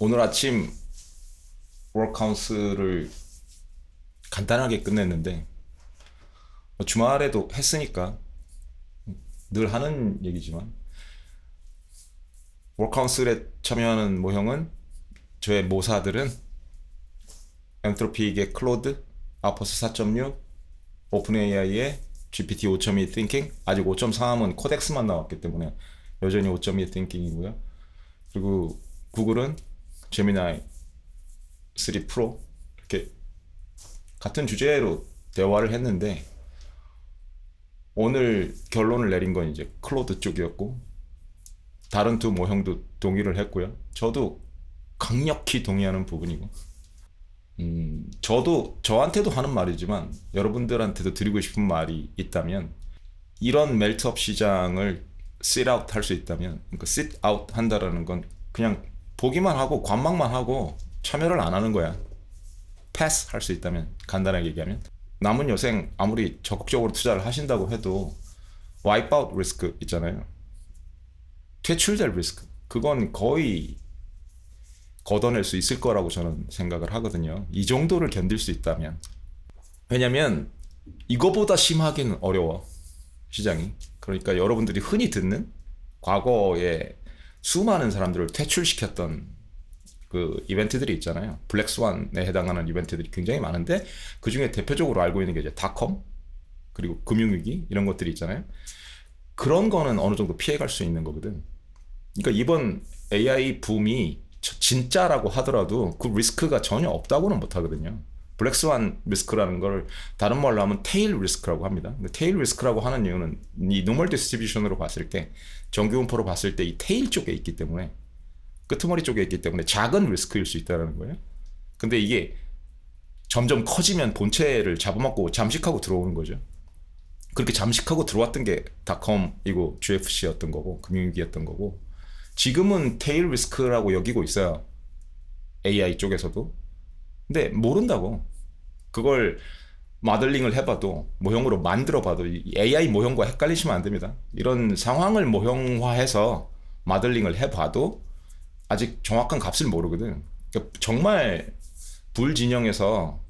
오늘 아침 워크카운스를 간단하게 끝냈는데 주말에도 했으니까 늘 하는 얘기지만 워크카운스에 참여하는 모형은 저의 모사들은 엔트로피의 클로드, 아퍼스 4.6, 오픈 AI의 GPT 5.2 Thinking, 아직 5.3은 코덱스만 나왔기 때문에 여전히 5.2 Thinking이고요. 그리고 구글은 제미나이 3 프로 이렇게 같은 주제로 대화를 했는데 오늘 결론을 내린 건 이제 클로드 쪽이었고 다른 두 모형도 동의를 했고요. 저도 강력히 동의하는 부분이고 저도 저한테도 하는 말이지만 여러분들한테도 드리고 싶은 말이 있다면 이런 멜트업 시장을 sit out 할 수 있다면 그러니까 sit out 한다라는 건 그냥 보기만 하고 관망만 하고 참여를 안 하는 거야. 패스 할 수 있다면 간단하게 얘기하면 남은 여생 아무리 적극적으로 투자를 하신다고 해도 와이프 아웃 리스크 있잖아요. 퇴출될 리스크 그건 거의 걷어낼 수 있을 거라고 저는 생각을 하거든요. 이 정도를 견딜 수 있다면. 왜냐면 이거보다 심하기는 어려워 시장이. 그러니까 여러분들이 흔히 듣는 과거에 수많은 사람들을 퇴출시켰던 그 이벤트들이 있잖아요. 블랙스완에 해당하는 이벤트들이 굉장히 많은데 그 중에 대표적으로 알고 있는 게 이제 닷컴 그리고 금융위기 이런 것들이 있잖아요. 그런 거는 어느 정도 피해갈 수 있는 거거든. 그러니까 이번 AI 붐이 진짜라고 하더라도 그 리스크가 전혀 없다고는 못하거든요. 블랙스완 리스크라는 걸 다른 말로 하면 테일 리스크라고 합니다. 테일 리스크라고 하는 이유는 이 노멀 디스트리뷰션으로 봤을 때 정규분포로 봤을 때 이 테일 쪽에 있기 때문에 끄트머리 쪽에 있기 때문에 작은 리스크일 수 있다는 거예요. 근데 이게 점점 커지면 본체를 잡아먹고 잠식하고 들어오는 거죠. 그렇게 잠식하고 들어왔던 게 닷컴이고 GFC였던 거고 금융위기였던 거고 지금은 테일 리스크라고 여기고 있어요. AI 쪽에서도. 근데 모른다고. 그걸 마들링을 해봐도 모형으로 만들어봐도 AI 모형과 헷갈리시면 안 됩니다. 이런 상황을 모형화해서 마들링을 해봐도 아직 정확한 값을 모르거든. 그러니까 정말 불진영에서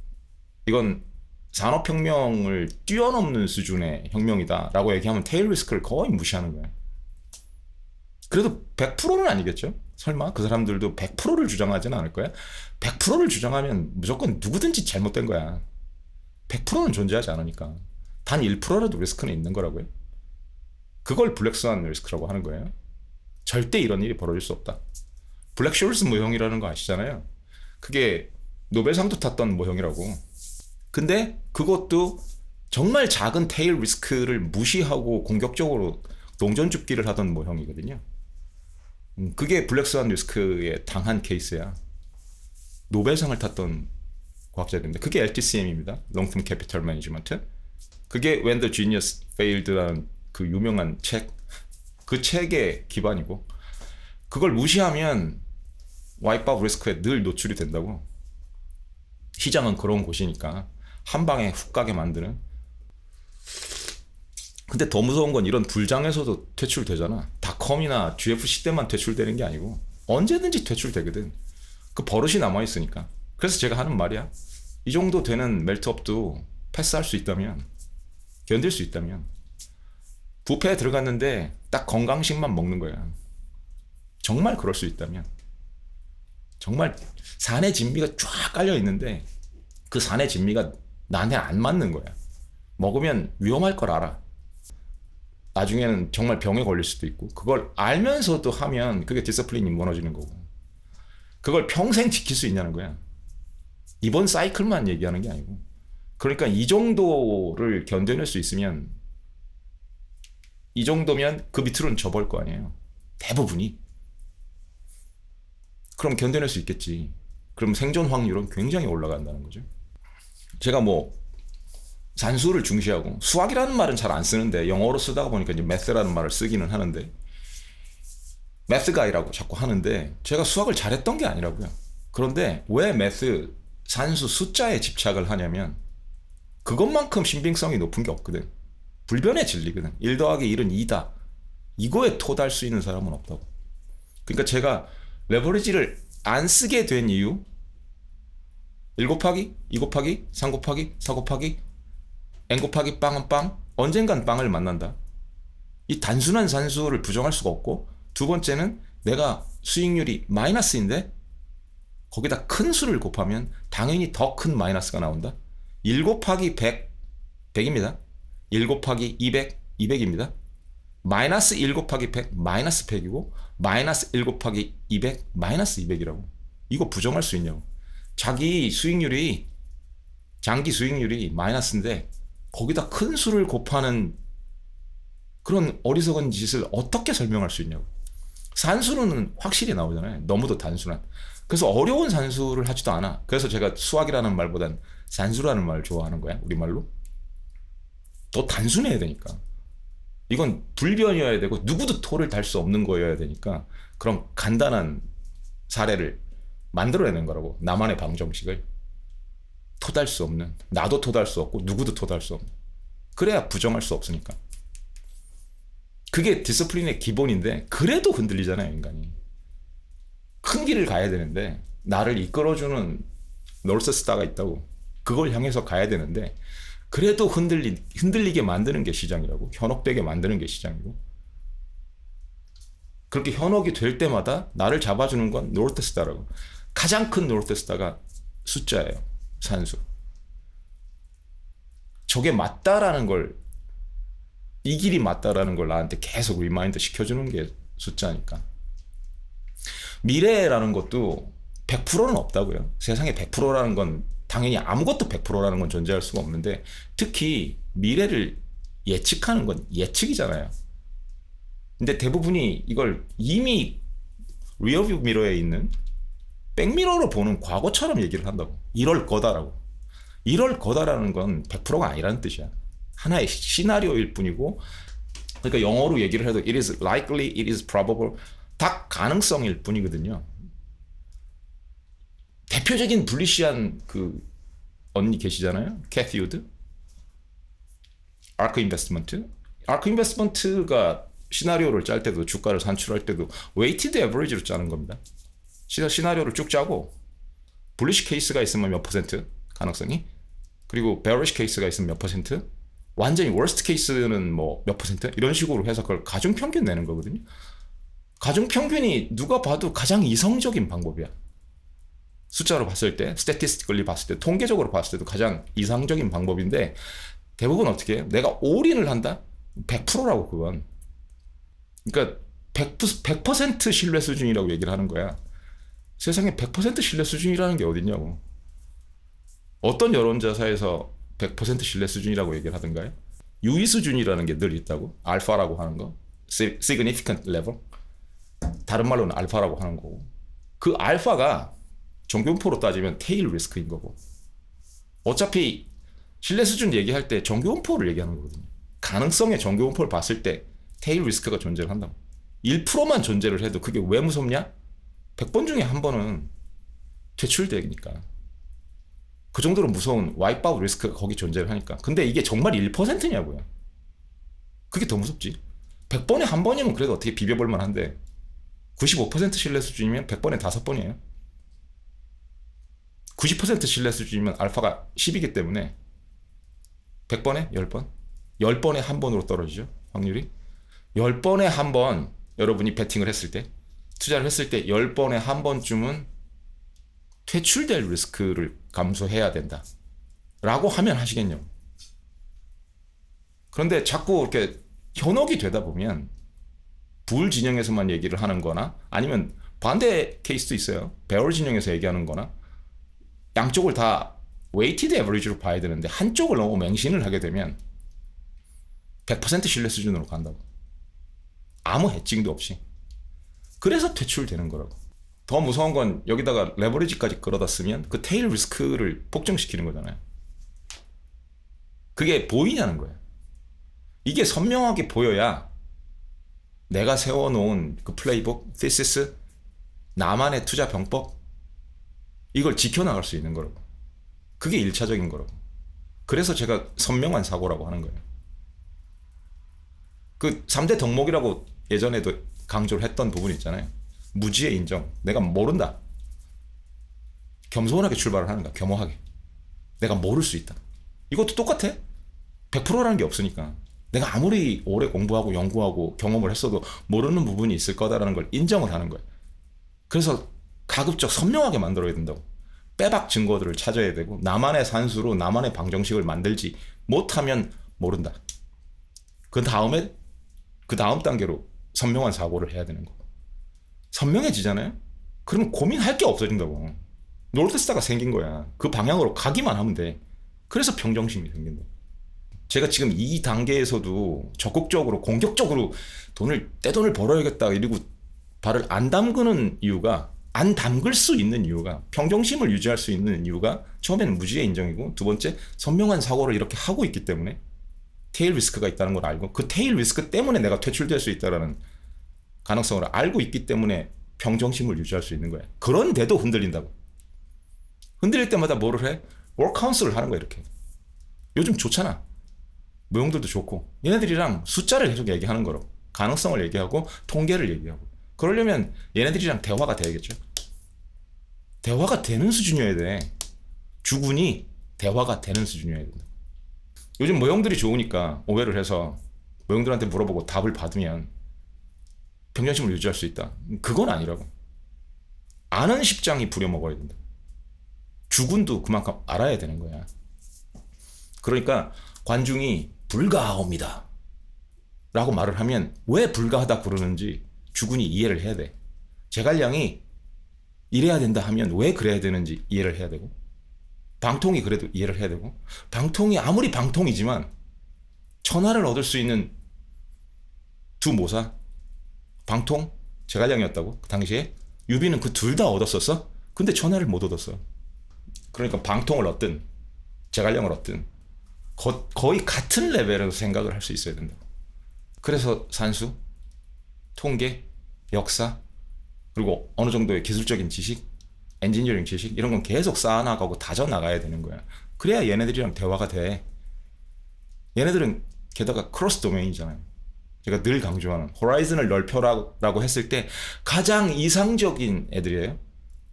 이건 산업혁명을 뛰어넘는 수준의 혁명이다라고 얘기하면 테일 리스크를 거의 무시하는 거예요. 그래도 100%는 아니겠죠? 설마 그 사람들도 100%를 주장하지는 않을 거야? 100%를 주장하면 무조건 누구든지 잘못된 거야. 100%는 존재하지 않으니까. 단 1%라도 리스크는 있는 거라고요. 그걸 블랙스완 리스크라고 하는 거예요. 절대 이런 일이 벌어질 수 없다. 블랙쇼울스 모형이라는 거 아시잖아요. 그게 노벨상도 탔던 모형이라고. 근데 그것도 정말 작은 테일 리스크를 무시하고 공격적으로 동전 줍기를 하던 모형이거든요. 그게 블랙스완 리스크에 당한 케이스야. 노벨상을 탔던 과학자들인데 그게 LTCM입니다. Long-Term Capital Management. 그게 When the Genius Failed라는 그 유명한 책, 그 책의 기반이고 그걸 무시하면 와이프아웃 리스크에 늘 노출이 된다고. 시장은 그런 곳이니까 한 방에 훅 가게 만드는. 근데 더 무서운 건 이런 불장에서도 퇴출되잖아. 닷컴이나 GFC 때만 퇴출되는 게 아니고 언제든지 퇴출되거든. 그 버릇이 남아있으니까. 그래서 제가 하는 말이야. 이 정도 되는 멜트업도 패스할 수 있다면, 견딜 수 있다면 뷔페에 들어갔는데 딱 건강식만 먹는 거야. 정말 그럴 수 있다면. 정말 산의 진미가 쫙 깔려 있는데 그 산의 진미가 나한테 안 맞는 거야. 먹으면 위험할 걸 알아. 나중에는 정말 병에 걸릴 수도 있고 그걸 알면서도 하면 그게 디스플린이 무너지는 거고 그걸 평생 지킬 수 있냐는 거야. 이번 사이클만 얘기하는 게 아니고 그러니까 이 정도를 견뎌낼 수 있으면 이 정도면 그 밑으로는 접을 거 아니에요. 대부분이. 그럼 견뎌낼 수 있겠지. 그럼 생존 확률은 굉장히 올라간다는 거죠. 제가 뭐 산수를 중시하고 수학이라는 말은 잘 안 쓰는데 영어로 쓰다가 보니까 이제 매스라는 말을 쓰기는 하는데 매스 가이라고 자꾸 하는데 제가 수학을 잘했던 게 아니라고요. 그런데 왜 매스 산수 숫자에 집착을 하냐면 그것만큼 신빙성이 높은 게 없거든. 불변의 진리거든. 1 더하기 1은 2다. 이거에 토달 수 있는 사람은 없다고. 그러니까 제가 레버리지를 안 쓰게 된 이유 1 곱하기 2 곱하기 3 곱하기 4 곱하기 n 곱하기 빵은 빵 언젠간 빵을 만난다. 이 단순한 산수를 부정할 수가 없고 두 번째는 내가 수익률이 마이너스인데 거기다 큰 수를 곱하면 당연히 더 큰 마이너스가 나온다. 1 곱하기 100 100입니다. 1 곱하기 200 200입니다. 마이너스 1 곱하기 100 마이너스 100이고 마이너스 1 곱하기 200 마이너스 200이라고. 이거 부정할 수 있냐고. 자기 수익률이 장기 수익률이 마이너스인데 거기다 큰 수를 곱하는 그런 어리석은 짓을 어떻게 설명할 수 있냐고. 산수는 확실히 나오잖아요. 너무도 단순한. 그래서 어려운 산수를 하지도 않아. 그래서 제가 수학이라는 말보단 산수라는 말을 좋아하는 거야. 우리말로. 더 단순해야 되니까. 이건 불변이어야 되고 누구도 토를 달 수 없는 거여야 되니까 그런 간단한 사례를 만들어내는 거라고. 나만의 방정식을. 토달 수 없는. 나도 토달 수 없고 누구도 토달 수 없는. 그래야 부정할 수 없으니까. 그게 디스플린의 기본인데 그래도 흔들리잖아요, 인간이. 큰 길을 가야 되는데 나를 이끌어주는 노스스타가 있다고. 그걸 향해서 가야 되는데 그래도 흔들리게 만드는 게 시장이라고. 현혹되게 만드는 게 시장이고. 그렇게 현혹이 될 때마다 나를 잡아주는 건 노스스타라고. 가장 큰 노스스타가 숫자예요. 산수. 저게 맞다라는 걸, 이 길이 맞다라는 걸 나한테 계속 리마인드 시켜주는 게 숫자니까. 미래라는 것도 100%는 없다고요. 세상에 100%라는 건 당연히 아무것도 100%라는 건 존재할 수가 없는데 특히 미래를 예측하는 건 예측이잖아요. 근데 대부분이 이걸 이미 리어뷰 미러에 있는 백미러로 보는 과거처럼 얘기를 한다고. 이럴 거다라고. 이럴 거다라는 건 100%가 아니라는 뜻이야. 하나의 시나리오일 뿐이고, 그러니까 영어로 얘기를 해도 it is likely, it is probable 다 가능성일 뿐이거든요. 대표적인 불리시한 그 언니 계시잖아요. 캐티 우드. 아크 인베스트먼트. 아크 인베스트먼트가 시나리오를 짤 때도 주가를 산출할 때도 웨이티드 에버리지로 짜는 겁니다. 시나리오를 쭉 짜고 불리시 케이스가 있으면 몇 퍼센트 가능성이, 그리고 베어리시 케이스가 있으면 몇 퍼센트, 완전히 워스트 케이스는 뭐 몇 퍼센트, 이런 식으로 해서 그걸 가중평균 내는 거거든요. 가중평균이 누가 봐도 가장 이성적인 방법이야. 숫자로 봤을 때, 스태티스티컬리 봤을 때, 통계적으로 봤을 때도 가장 이상적인 방법인데 대부분 어떻게 해요? 내가 올인을 한다? 100%라고 그건. 그러니까 100% 신뢰 수준이라고 얘기를 하는 거야. 세상에 100% 신뢰 수준이라는 게 어딨냐고. 어떤 여론조사에서 100% 신뢰 수준이라고 얘기를 하던가요? 유의 수준이라는 게 늘 있다고. 알파라고 하는 거. significant level. 다른 말로는 알파라고 하는 거고. 그 알파가 정교분포로 따지면 테일 리스크인 거고. 어차피 신뢰 수준 얘기할 때 정교분포를 얘기하는 거거든요. 가능성의 정교분포를 봤을 때 테일 리스크가 존재를 한다고. 1%만 존재를 해도 그게 왜 무섭냐? 100번 중에 한 번은 퇴출되니까. 그 정도로 무서운 와이프아웃 리스크가 거기 존재를 하니까. 근데 이게 정말 1%냐고요. 그게 더 무섭지. 100번에 한 번이면 그래도 어떻게 비벼볼 만한데 95% 신뢰 수준이면 100번에 5번이에요. 90% 신뢰 수준이면 알파가 10이기 때문에 100번에 10번? 10번에 한 번으로 떨어지죠. 확률이. 10번에 한 번 여러분이 베팅을 했을 때, 투자를 했을 때 10번에 한 번쯤은 퇴출될 리스크를 감수해야 된다 라고 하면 하시겠냐고. 그런데 자꾸 이렇게 현혹이 되다 보면 불 진영에서만 얘기를 하는 거나 아니면 반대 케이스도 있어요. 베어 진영에서 얘기하는 거나 양쪽을 다 웨이티드 에버리지로 봐야 되는데 한쪽을 너무 맹신을 하게 되면 100% 신뢰 수준으로 간다고. 아무 해칭도 없이. 그래서 퇴출되는 거라고. 더 무서운 건 여기다가 레버리지까지 끌어다 쓰면 그 테일 리스크를 폭증시키는 거잖아요. 그게 보이냐는 거예요. 이게 선명하게 보여야 내가 세워놓은 그 플레이북, thesis, 나만의 투자 병법, 이걸 지켜나갈 수 있는 거라고. 그게 1차적인 거라고. 그래서 제가 선명한 사고라고 하는 거예요. 그 3대 덕목이라고 예전에도 강조를 했던 부분 있잖아요. 무지의 인정. 내가 모른다. 겸손하게 출발을 하는 거야. 겸허하게. 내가 모를 수 있다. 이것도 똑같아. 100%라는 게 없으니까. 내가 아무리 오래 공부하고 연구하고 경험을 했어도 모르는 부분이 있을 거다라는 걸 인정을 하는 거야. 그래서 가급적 선명하게 만들어야 된다고. 빼박 증거들을 찾아야 되고 나만의 산수로 나만의 방정식을 만들지 못하면 모른다. 그 다음 단계로 선명한 사고를 해야 되는 거고. 선명해지잖아요? 그러면 고민할 게 없어진다고. 노르스타가 생긴 거야. 그 방향으로 가기만 하면 돼. 그래서 평정심이 생긴다. 제가 지금 이 단계에서도 적극적으로 공격적으로 떼돈을 벌어야겠다 이러고 발을 안 담그는 이유가, 안 담글 수 있는 이유가, 평정심을 유지할 수 있는 이유가 처음에는 무지의 인정이고, 두 번째 선명한 사고를 이렇게 하고 있기 때문에 테일 리스크가 있다는 걸 알고, 그 테일 리스크 때문에 내가 퇴출될 수 있다는 가능성을 알고 있기 때문에 평정심을 유지할 수 있는 거야. 그런데도 흔들린다고. 흔들릴 때마다 뭐를 해? 워크 카운슬을 하는 거야. 이렇게 요즘 좋잖아. 모형들도 좋고. 얘네들이랑 숫자를 계속 얘기하는 거로, 가능성을 얘기하고 통계를 얘기하고. 그러려면 얘네들이랑 대화가 돼야겠죠. 대화가 되는 수준이어야 돼. 주군이 대화가 되는 수준이어야 된다. 요즘 모형들이 좋으니까 오해를 해서 모형들한테 물어보고 답을 받으면 평정심을 유지할 수 있다. 그건 아니라고. 아는 십장이 부려먹어야 된다. 주군도 그만큼 알아야 되는 거야. 그러니까 관중이 불가하옵니다 라고 말을 하면 왜 불가하다 그러는지 주군이 이해를 해야 돼. 제갈량이 이래야 된다 하면 왜 그래야 되는지 이해를 해야 되고, 방통이 그래도 이해를 해야 되고, 방통이 아무리 방통이지만 천하를 얻을 수 있는 두 모사, 방통, 제갈량이었다고. 그 당시에 유비는 그 둘 다 얻었었어. 근데 천하를 못 얻었어. 그러니까 방통을 얻든 제갈량을 얻든 거의 같은 레벨에서 생각을 할 수 있어야 된다. 그래서 산수, 통계, 역사, 그리고 어느 정도의 기술적인 지식, 엔지니어링 지식, 이런 건 계속 쌓아나가고 다져나가야 되는 거야. 그래야 얘네들이랑 대화가 돼. 얘네들은 게다가 크로스 도메인이잖아요. 제가 늘 강조하는 호라이즌을 넓혀라고 했을 때 가장 이상적인 애들이에요.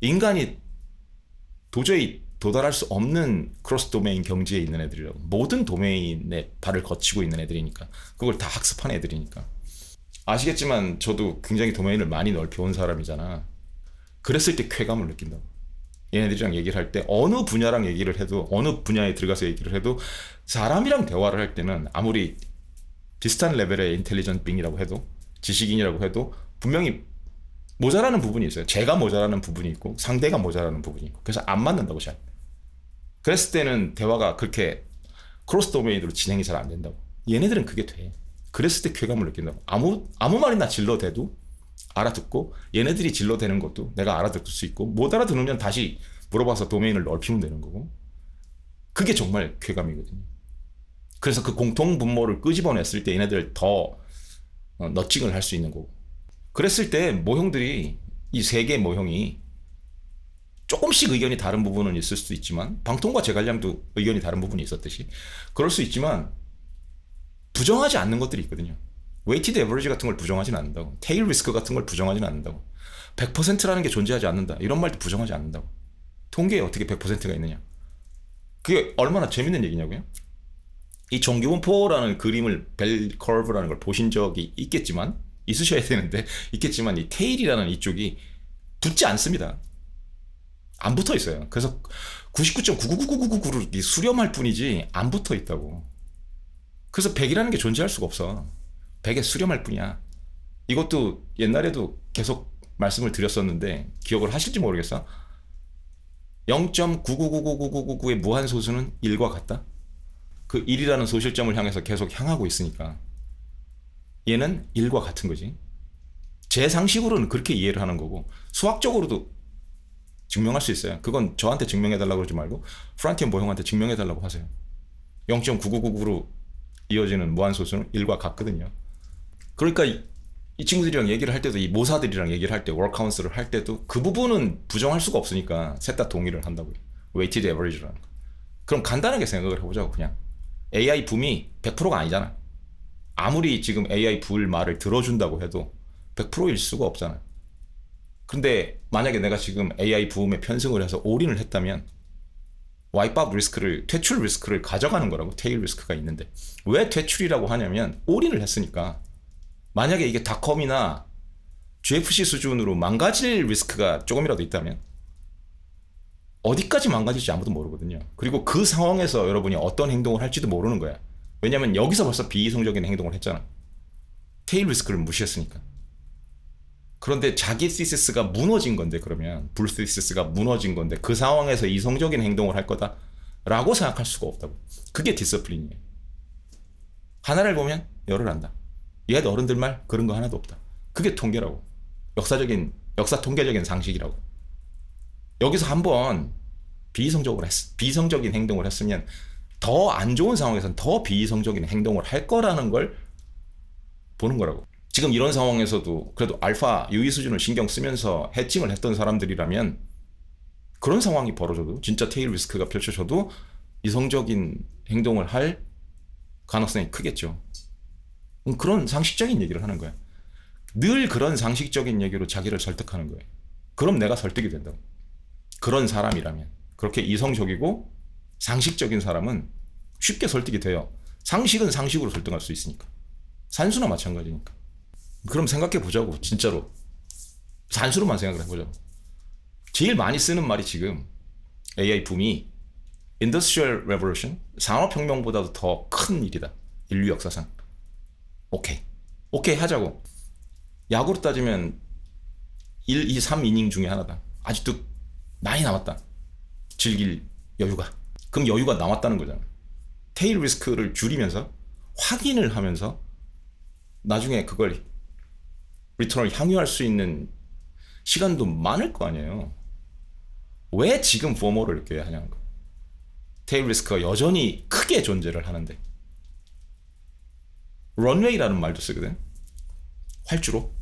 인간이 도저히 도달할 수 없는 크로스 도메인 경지에 있는 애들이라고. 모든 도메인에 발을 거치고 있는 애들이니까. 그걸 다 학습한 애들이니까. 아시겠지만 저도 굉장히 도메인을 많이 넓혀온 사람이잖아. 그랬을 때 쾌감을 느낀다고. 얘네들이랑 얘기를 할 때 어느 분야랑 얘기를 해도, 어느 분야에 들어가서 얘기를 해도 사람이랑 대화를 할 때는 아무리 비슷한 레벨의 인텔리전트 빙이라고 해도, 지식인이라고 해도 분명히 모자라는 부분이 있어요. 제가 모자라는 부분이 있고 상대가 모자라는 부분이 있고. 그래서 안 맞는다고 잘. 그랬을 때는 대화가 그렇게 크로스 도메인으로 진행이 잘 안 된다고. 얘네들은 그게 돼. 그랬을 때 쾌감을 느낀다고. 아무 말이나 질러대도 알아듣고, 얘네들이 질러대는 것도 내가 알아듣을 수 있고, 못 알아듣으면 다시 물어봐서 도메인을 넓히면 되는 거고. 그게 정말 쾌감이거든요. 그래서 그 공통 분모를 끄집어냈을 때 얘네들 더 너칭을 할 수 있는 거고. 그랬을 때 모형들이, 이 세 개 모형이 조금씩 의견이 다른 부분은 있을 수도 있지만, 방통과 제갈량도 의견이 다른 부분이 있었듯이 그럴 수 있지만 부정하지 않는 것들이 있거든요. 웨이티드 에버리지 같은 걸 부정하지는 않는다고. 테일 리스크 같은 걸 부정하지는 않는다고. 100%라는 게 존재하지 않는다, 이런 말도 부정하지 않는다고. 통계에 어떻게 100%가 있느냐. 그게 얼마나 재밌는 얘기냐고요. 이 정규분포라는 그림을, 벨 커브라는 걸 보신 적이 있겠지만, 있으셔야 되는데 있겠지만, 이 테일이라는 이쪽이 붙지 않습니다. 안 붙어 있어요. 그래서 99.9999999를 수렴할 뿐이지 안 붙어 있다고. 그래서 100이라는 게 존재할 수가 없어. 100에 수렴할 뿐이야. 이것도 옛날에도 계속 말씀을 드렸었는데 기억을 하실지 모르겠어. 0.9999999의 무한소수는 1과 같다. 그 1이라는 소실점을 향해서 계속 향하고 있으니까 얘는 1과 같은 거지. 제 상식으로는 그렇게 이해를 하는 거고, 수학적으로도 증명할 수 있어요. 그건 저한테 증명해달라고 그러지 말고 프란티엄 모형한테 증명해달라고 하세요. 0.9999로 이어지는 무한소수는 1과 같거든요. 그러니까 이 친구들이랑 얘기를 할 때도, 이 모사들이랑 얘기를 할 때, 워크 카운슬을 할 때도 그 부분은 부정할 수가 없으니까 셋 다 동의를 한다고요. 웨이티드 에버리지라는 거. 그럼 간단하게 생각을 해보자고. 그냥 AI 붐이 100%가 아니잖아. 아무리 지금 AI 불 말을 들어준다고 해도 100%일 수가 없잖아. 근데 만약에 내가 지금 AI 부음에 편승을 해서 올인을 했다면 와이프아웃 리스크를, 퇴출 리스크를 가져가는 거라고. 테일 리스크가 있는데 왜 퇴출이라고 하냐면 올인을 했으니까. 만약에 이게 닷컴이나 GFC 수준으로 망가질 리스크가 조금이라도 있다면 어디까지 망가질지 아무도 모르거든요. 그리고 그 상황에서 여러분이 어떤 행동을 할지도 모르는 거야. 왜냐면 여기서 벌써 비이성적인 행동을 했잖아. 테일 리스크를 무시했으니까. 그런데 자기 시스가 무너진 건데, 그러면 불 시스가 무너진 건데 그 상황에서 이성적인 행동을 할 거다라고 생각할 수가 없다고. 그게 디서플린이에요. 하나를 보면 열을 안다. 옛 어른들 말 그런 거 하나도 없다. 그게 통계라고. 역사 통계적인 상식이라고. 여기서 한번 비이성적인 행동을 했으면 더 안 좋은 상황에서는 더 비이성적인 행동을 할 거라는 걸 보는 거라고. 지금 이런 상황에서도 그래도 알파 유의 수준을 신경 쓰면서 해칭을 했던 사람들이라면 그런 상황이 벌어져도, 진짜 테일 리스크가 펼쳐져도 이성적인 행동을 할 가능성이 크겠죠. 그런 상식적인 얘기를 하는 거야. 늘 그런 상식적인 얘기로 자기를 설득하는 거예요. 그럼 내가 설득이 된다고. 그런 사람이라면. 그렇게 이성적이고 상식적인 사람은 쉽게 설득이 돼요. 상식은 상식으로 설득할 수 있으니까. 산수나 마찬가지니까. 그럼 생각해 보자고. 진짜로 산수로만 생각을 해보자고. 제일 많이 쓰는 말이 지금 AI 붐이 Industrial Revolution, 산업혁명보다도 더 큰 일이다, 인류 역사상. 오케이 하자고. 야구로 따지면 1, 2, 3 이닝 중에 하나다. 아직도 많이 남았다, 즐길 여유가. 그럼 여유가 남았다는 거잖아. 테일 리스크를 줄이면서 확인을 하면서 나중에 그걸 리턴을 향유할 수 있는 시간도 많을 거 아니에요. 왜 지금 포모를 이렇게 하냐는 거예요. 테일 리스크가 여전히 크게 존재를 하는데. 런웨이라는 말도 쓰거든. 활주로.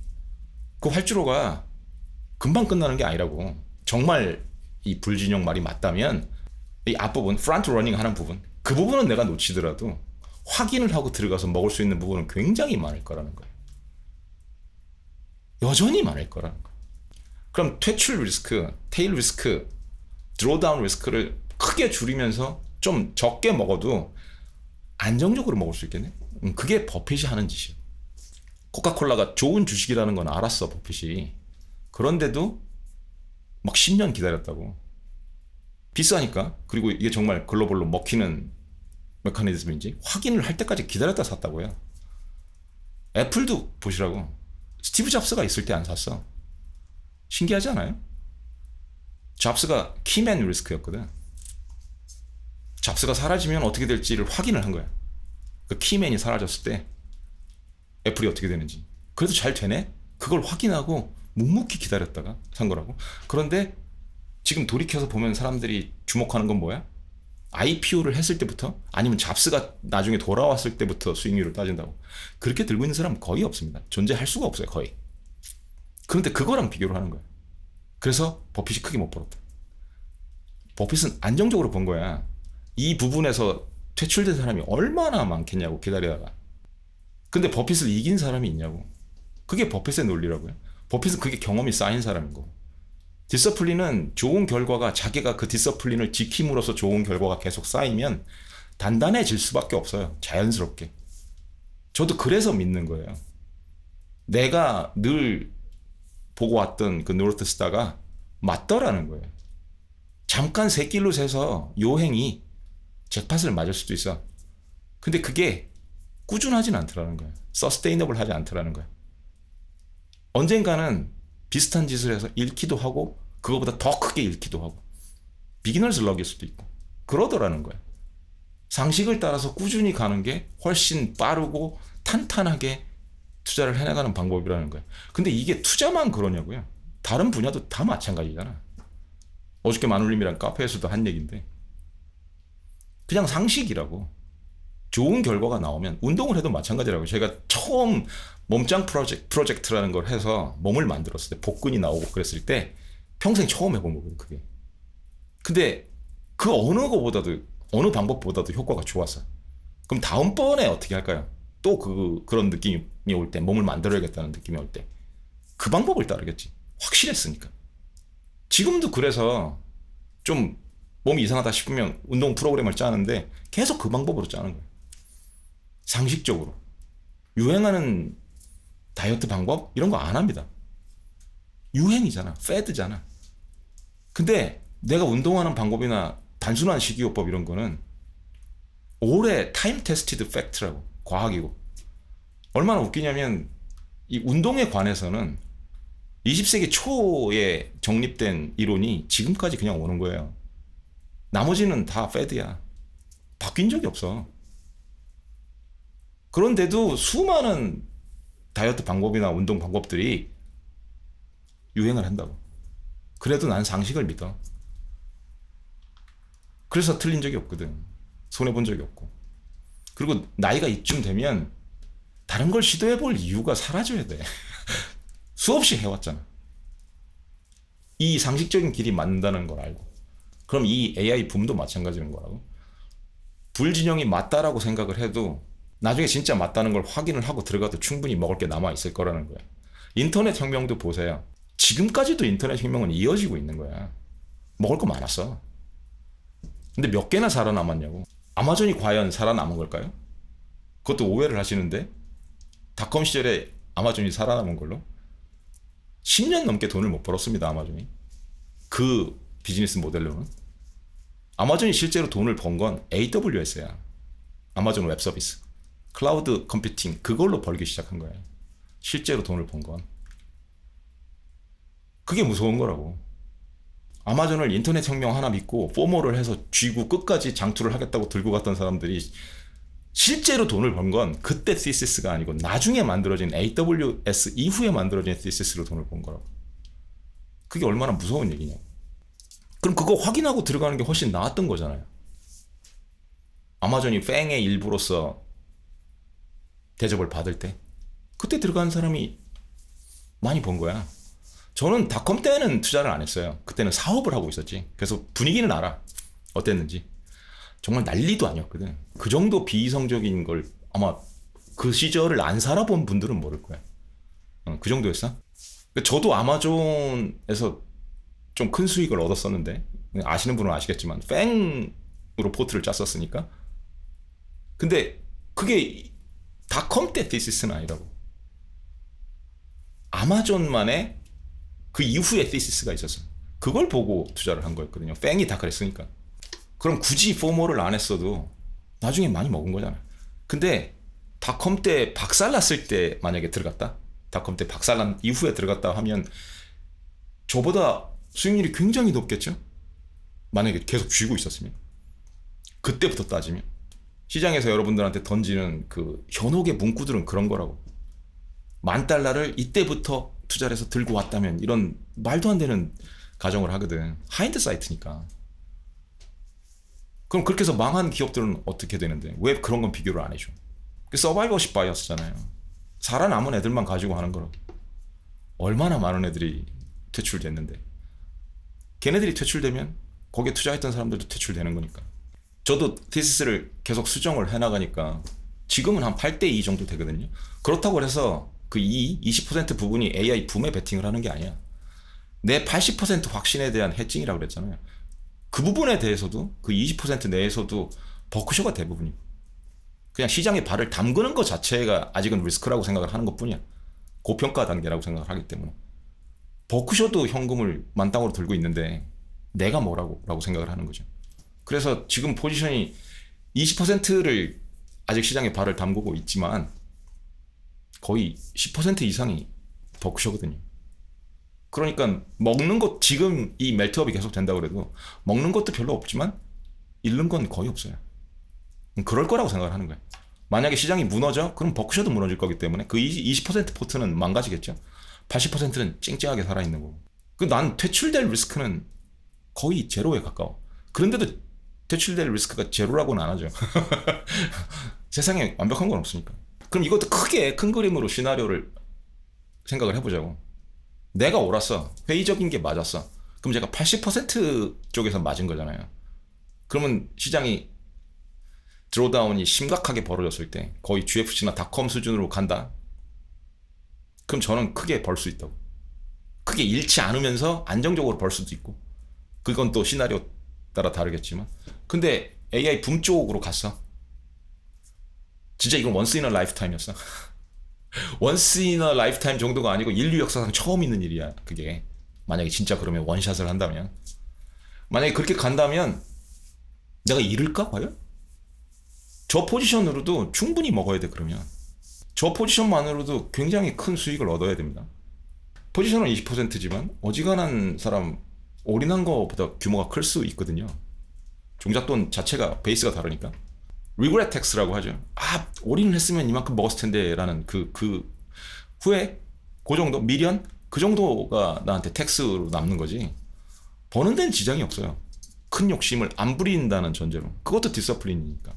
그 활주로가 금방 끝나는 게 아니라고. 정말 이 불진용 말이 맞다면 이 앞부분, 프론트 러닝 하는 부분, 그 부분은 내가 놓치더라도 확인을 하고 들어가서 먹을 수 있는 부분은 굉장히 많을 거라는 거예요. 여전히 많을 거라는 거예요. 그럼 퇴출 리스크, 테일 리스크, 드로다운 리스크를 크게 줄이면서 좀 적게 먹어도 안정적으로 먹을 수 있겠네. 그게 버핏이 하는 짓이야. 코카콜라가 좋은 주식이라는 건 알았어, 버핏이. 그런데도 막 10년 기다렸다고. 비싸니까. 그리고 이게 정말 글로벌로 먹히는 메커니즘인지 확인을 할 때까지 기다렸다 샀다고요. 애플도 보시라고. 스티브 잡스가 있을 때 안 샀어. 신기하지 않아요? 잡스가 키맨 리스크였거든. 잡스가 사라지면 어떻게 될지를 확인을 한 거야. 그 키맨이 사라졌을 때 애플이 어떻게 되는지. 그래도 잘 되네? 그걸 확인하고 묵묵히 기다렸다가 산 거라고. 그런데 지금 돌이켜서 보면 사람들이 주목하는 건 뭐야? IPO를 했을 때부터, 아니면 잡스가 나중에 돌아왔을 때부터 수익률을 따진다고. 그렇게 들고 있는 사람은 거의 없습니다. 존재할 수가 없어요, 거의. 그런데 그거랑 비교를 하는 거야. 그래서 버핏이 크게 못 벌었다. 버핏은 안정적으로 번 거야. 이 부분에서 퇴출된 사람이 얼마나 많겠냐고, 기다리다가. 근데 버핏을 이긴 사람이 있냐고. 그게 버핏의 논리라고요. 버핏은 그게 경험이 쌓인 사람인 거고. 디서플린은 좋은 결과가, 자기가 그 디서플린을 지킴으로써 좋은 결과가 계속 쌓이면 단단해질 수밖에 없어요. 자연스럽게. 저도 그래서 믿는 거예요. 내가 늘 보고 왔던 그 노르트스타가 맞더라는 거예요. 잠깐 새길로 새서 요행이 잭팟을 맞을 수도 있어. 근데 그게 꾸준하진 않더라는 거예요. 서스테이너블 하지 않더라는 거예요. 언젠가는 비슷한 짓을 해서 잃기도 하고 그거보다 더 크게 잃기도 하고 비기너스 럭일 수도 있고 그러더라는 거예요. 상식을 따라서 꾸준히 가는 게 훨씬 빠르고 탄탄하게 투자를 해나가는 방법이라는 거예요. 근데 이게 투자만 그러냐고요. 다른 분야도 다 마찬가지잖아. 어저께 마눌님이랑 카페에서도 한 얘기인데 그냥 상식이라고. 좋은 결과가 나오면 운동을 해도 마찬가지라고. 제가 처음 몸짱 프로젝트라는 걸 해서 몸을 만들었을 때 복근이 나오고 그랬을 때 평생 처음 해본 거거든, 그게. 근데 그 어느 거보다도, 어느 방법보다도 효과가 좋았어. 그럼 다음번에 어떻게 할까요? 또 그런 느낌이 올 때, 몸을 만들어야겠다는 느낌이 올 때 그 방법을 따르겠지. 확실했으니까. 지금도 그래서 좀 몸이 이상하다 싶으면 운동 프로그램을 짜는데 계속 그 방법으로 짜는 거예요. 상식적으로. 유행하는 다이어트 방법 이런 거 안 합니다. 유행이잖아. 패드잖아. 근데 내가 운동하는 방법이나 단순한 식이요법 이런 거는 오래 타임 테스티드 팩트라고. 과학이고. 얼마나 웃기냐면 이 운동에 관해서는 20세기 초에 정립된 이론이 지금까지 그냥 오는 거예요. 나머지는 다 패드야. 바뀐 적이 없어. 그런데도 수많은 다이어트 방법이나 운동 방법들이 유행을 한다고. 그래도 난 상식을 믿어. 그래서 틀린 적이 없거든. 손해본 적이 없고. 그리고 나이가 이쯤 되면 다른 걸 시도해볼 이유가 사라져야 돼. 수없이 해왔잖아. 이 상식적인 길이 맞는다는 걸 알고. 그럼 이 AI 붐도 마찬가지인 거라고. 불진영이 맞다라고 생각을 해도 나중에 진짜 맞다는 걸 확인을 하고 들어가도 충분히 먹을 게 남아있을 거라는 거야. 인터넷 혁명도 보세요. 지금까지도 인터넷 혁명은 이어지고 있는 거야. 먹을 거 많았어. 근데 몇 개나 살아남았냐고. 아마존이 과연 살아남은 걸까요? 그것도 오해를 하시는데 닷컴 시절에 아마존이 살아남은 걸로 10년 넘게 돈을 못 벌었습니다. 아마존이. 그 비즈니스 모델로는. 아마존이 실제로 돈을 번 건 AWS야. 아마존 웹 서비스. 클라우드 컴퓨팅 그걸로 벌기 시작한 거예요. 실제로 돈을 번 건. 그게 무서운 거라고. 아마존을 인터넷 혁명 하나 믿고 포모를 해서 쥐고 끝까지 장투를 하겠다고 들고 갔던 사람들이 실제로 돈을 번 건 그때 티시스가 아니고 나중에 만들어진 AWS 이후에 만들어진 티시스로 돈을 번 거라고. 그게 얼마나 무서운 얘기냐. 그럼 그거 확인하고 들어가는 게 훨씬 나았던 거잖아요. 아마존이 팽의 일부로서 대접을 받을 때 그때 들어간 사람이 많이 번 거야. 저는 닷컴 때는 투자를 안 했어요. 그때는 사업을 하고 있었지. 그래서 분위기는 알아. 어땠는지. 정말 난리도 아니었거든. 그 정도 비이성적인 걸 아마 그 시절을 안 살아본 분들은 모를 거야. 그 정도였어. 저도 아마존에서 좀 큰 수익을 얻었었는데 아시는 분은 아시겠지만 팽으로 포트를 짰었으니까. 근데 그게 닷컴 때 티시스는 아니라고. 아마존만의 그 이후에 티시스가 있었어. 그걸 보고 투자를 한 거였거든요. 팽이 다 그랬으니까. 그럼 굳이 포모를 안 했어도 나중에 많이 먹은 거잖아. 근데 닷컴 때 박살났을 때 만약에 들어갔다. 닷컴 때 박살난 이후에 들어갔다 하면 저보다 수익률이 굉장히 높겠죠. 만약에 계속 쥐고 있었으면. 그때부터 따지면. 시장에서 여러분들한테 던지는 그 현혹의 문구들은 그런 거라고. $10,000를 이때부터 투자를 해서 들고 왔다면 이런 말도 안 되는 가정을 하거든. 하인드 사이트니까. 그럼 그렇게 해서 망한 기업들은 어떻게 되는데 왜 그런 건 비교를 안 해줘? 서바이벌십 바이어스잖아요. 살아남은 애들만 가지고 하는 거라고. 얼마나 많은 애들이 퇴출됐는데. 걔네들이 퇴출되면 거기에 투자했던 사람들도 퇴출되는 거니까. 저도 티시스를 계속 수정을 해나가니까 지금은 한 8대2 정도 되거든요. 그렇다고 해서 그 20% 부분이 AI 붐에 베팅을 하는 게 아니야. 내 80% 확신에 대한 해칭이라고 그랬잖아요. 그 부분에 대해서도 그 20% 내에서도 버크셔가 대부분이고 그냥 시장에 발을 담그는 것 자체가 아직은 리스크라고 생각을 하는 것뿐이야. 고평가 단계라고 생각을 하기 때문에. 버크셔도 현금을 만땅으로 들고 있는데 내가 뭐라고 라고 생각을 하는 거죠. 그래서 지금 포지션이 20%를 아직 시장에 발을 담그고 있지만 거의 10% 이상이 버크셔거든요. 그러니까 먹는 것 지금 이 멜트업이 계속 된다고 그래도 먹는 것도 별로 없지만 잃는 건 거의 없어요. 그럴 거라고 생각을 하는 거예요. 만약에 시장이 무너져? 그럼 버크셔도 무너질 거기 때문에 그 20% 포트는 망가지겠죠. 80%는 찡찡하게 살아있는 거고. 난 퇴출될 리스크는 거의 제로에 가까워. 그런데도 퇴출될 리스크가 제로라고는 안 하죠. 세상에 완벽한 건 없으니까. 그럼 이것도 크게 큰 그림으로 시나리오를 생각을 해보자고. 내가 옳았어. 회의적인 게 맞았어. 그럼 제가 80% 쪽에서 맞은 거잖아요. 그러면 시장이 드로다운이 심각하게 벌어졌을 때 거의 GFC나 닷컴 수준으로 간다. 그럼 저는 크게 벌 수 있다고. 크게 잃지 않으면서 안정적으로 벌 수도 있고, 그건 또 시나리오 따라 다르겠지만. 근데 AI 붐 쪽으로 갔어. 진짜 이건 원스 인 어 라이프타임이었어. 원스 인 어 라이프타임 정도가 아니고 인류 역사상 처음 있는 일이야 그게. 만약에 진짜 그러면 원샷을 한다면, 만약에 그렇게 간다면 내가 잃을까 과연? 저 포지션으로도 충분히 먹어야 돼. 그러면 저 포지션만으로도 굉장히 큰 수익을 얻어야 됩니다. 포지션은 20%지만 어지간한 사람 올인한 거보다 규모가 클 수 있거든요. 종잣돈 자체가 베이스가 다르니까. regret tax라고 하죠. 아, 올인을 했으면 이만큼 먹었을 텐데 라는 그 후에 그 정도, 미련? 그 정도가 나한테 텍스로 남는 거지. 버는 데는 지장이 없어요. 큰 욕심을 안 부린다는 전제로. 그것도 디서플린이니까.